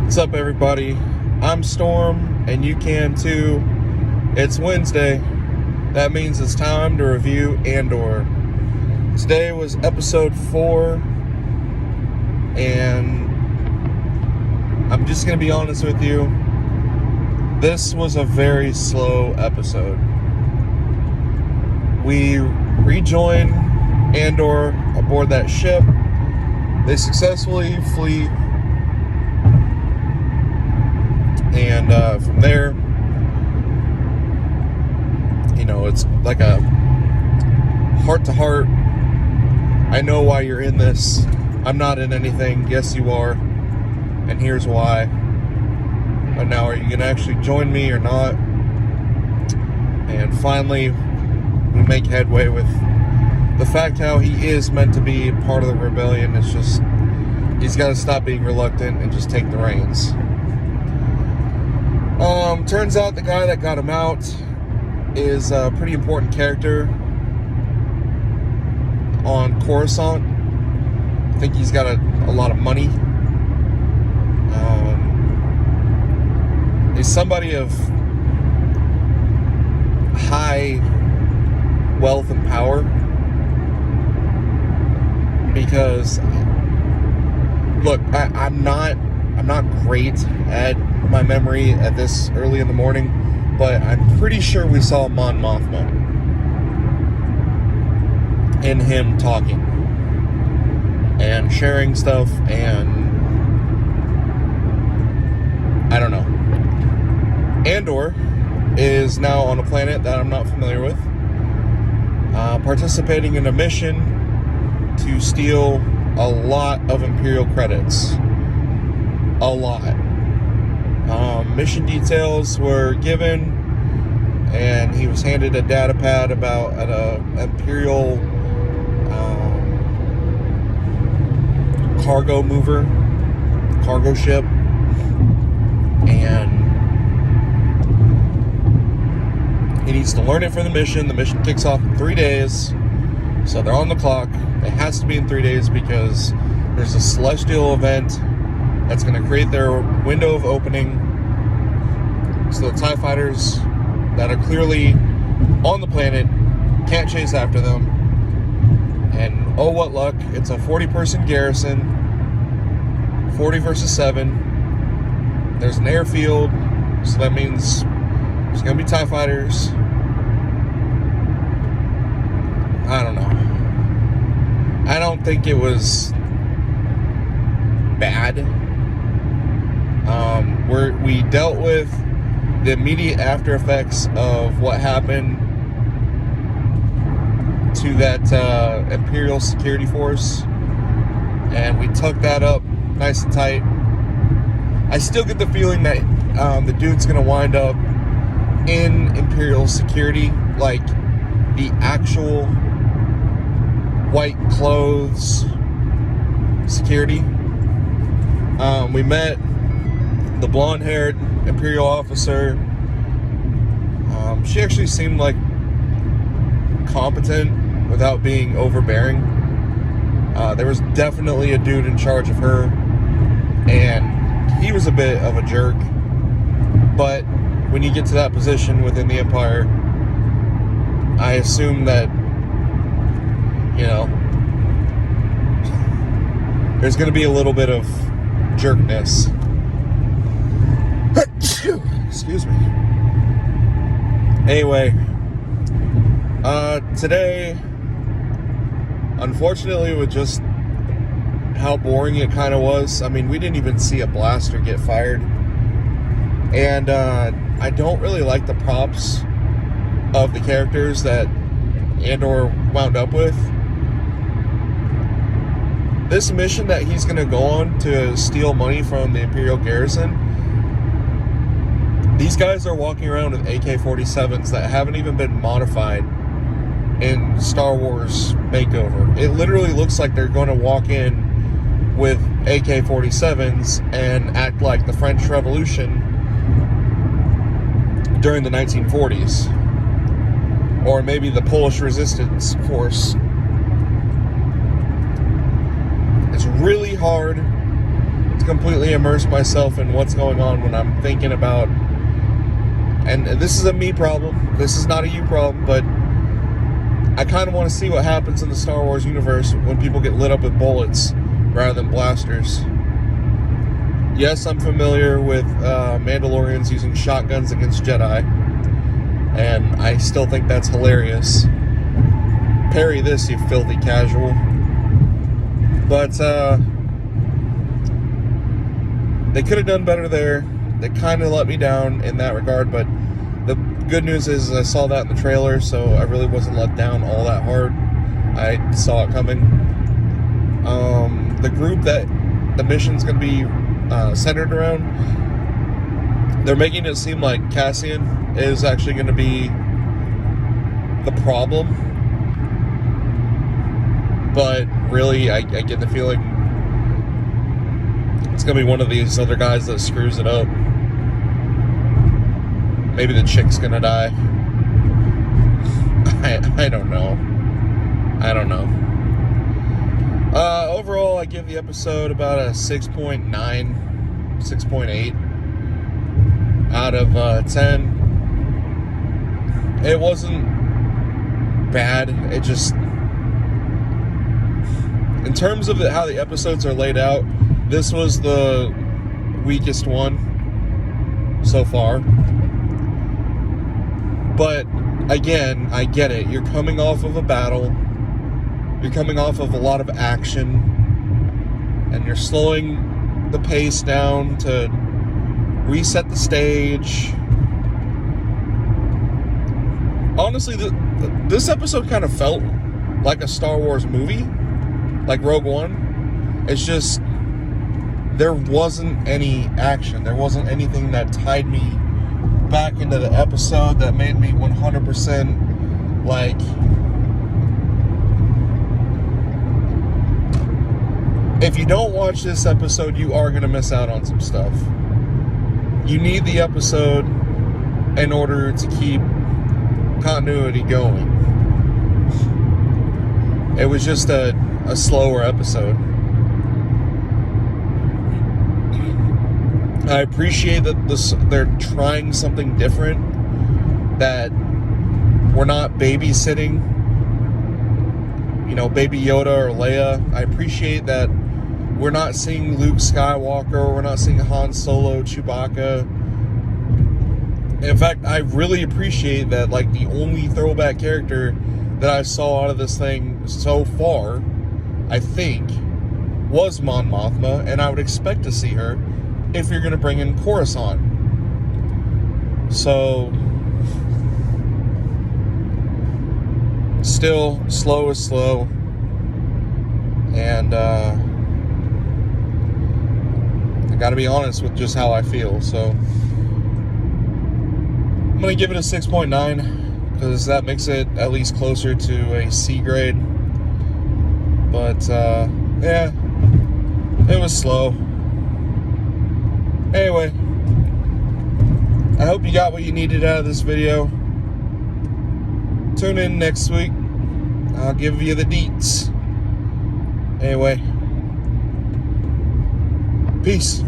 What's up, everybody? I'm Storm, and you can too. It's Wednesday. That means it's time to review Andor. Today was episode 4, and I'm just going to be honest with you. This was a very slow episode. We rejoin Andor aboard that ship. They successfully flee. And from there, it's like a heart-to-heart. I know why you're in this. I'm not in anything. Yes, you are. And here's why. But now, are you going to actually join me or not? And finally, we make headway with the fact how he is meant to be part of the rebellion. It's just, he's got to stop being reluctant and just take the reins. Turns out the guy that got him out is a pretty important character on Coruscant. I think he's got a lot of money. He's somebody of high wealth and power, because look, I'm not great at my memory at this early in the morning, but I'm pretty sure we saw Mon Mothma in him talking and sharing stuff, and I don't know. Andor is now on a planet that I'm not familiar with, participating in a mission to steal a lot of Imperial credits. A lot. Mission details were given, and he was handed a data pad about an Imperial cargo ship, and he needs to learn it for the mission. The mission kicks off in 3 days, so they're on the clock. It has to be in 3 days because there's a celestial event that's going to create their window of opening, so the TIE fighters that are clearly on the planet can't chase after them. And oh, what luck, it's a 40-person garrison, 40 versus 7. There's an airfield, so that means there's going to be TIE fighters. I don't know. I don't think it was bad. We dealt with the immediate after effects of what happened to that Imperial security force, and we took that up nice and tight. I still get the feeling that the dude's gonna wind up in Imperial security, like the actual white clothes security. We met the blonde-haired Imperial officer. She actually seemed like competent without being overbearing. There was definitely a dude in charge of her, and he was a bit of a jerk. But when you get to that position within the Empire, I assume that, there's going to be a little bit of jerkness. Excuse me. Anyway, today, unfortunately, with just how boring it kind of was, I mean, we didn't even see a blaster get fired. And I don't really like the props of the characters that Andor wound up with. This mission that he's going to go on to steal money from the Imperial garrison, these guys are walking around with AK-47s that haven't even been modified in Star Wars Makeover. It literally looks like they're going to walk in with AK-47s and act like the French Revolution during the 1940s. Or maybe the Polish Resistance Force. It's really hard to completely immerse myself in what's going on when I'm thinking about, and this is a me problem, this is not a you problem, but I kind of want to see what happens in the Star Wars universe when people get lit up with bullets rather than blasters. Yes, I'm familiar with Mandalorians using shotguns against Jedi, and I still think that's hilarious. Parry this, you filthy casual. But they could have done better there. They kind of let me down in that regard, but the good news is I saw that in the trailer, so I really wasn't let down all that hard. I saw it coming. The group that the mission's going to be centered around, they're making it seem like Cassian is actually going to be the problem. But really, I get the feeling it's going to be one of these other guys that screws it up. Maybe the chick's going to die. I don't know. I don't know. Overall, I give the episode about a 6.9, 6.8 out of 10. It wasn't bad. It just, in terms of how the episodes are laid out, this was the weakest one so far. But again, I get it. You're coming off of a battle. You're coming off of a lot of action. And you're slowing the pace down to reset the stage. Honestly, this episode kind of felt like a Star Wars movie. Like Rogue One. It's just, there wasn't any action. There wasn't anything that tied me back into the episode that made me 100% like, if you don't watch this episode, you are going to miss out on some stuff. You need the episode in order to keep continuity going. It was just a slower episode. I appreciate that they're trying something different, that we're not babysitting, Baby Yoda or Leia. I appreciate that we're not seeing Luke Skywalker, we're not seeing Han Solo, Chewbacca. In fact, I really appreciate that, like, the only throwback character that I saw out of this thing so far, I think, was Mon Mothma, and I would expect to see her if you're going to bring in Coruscant. So, still, slow is slow. And, I gotta be honest with just how I feel. So, I'm going to give it a 6.9, because that makes it at least closer to a C grade. But, yeah, it was slow. Anyway, I hope you got what you needed out of this video. Tune in next week. I'll give you the deets. Anyway, peace.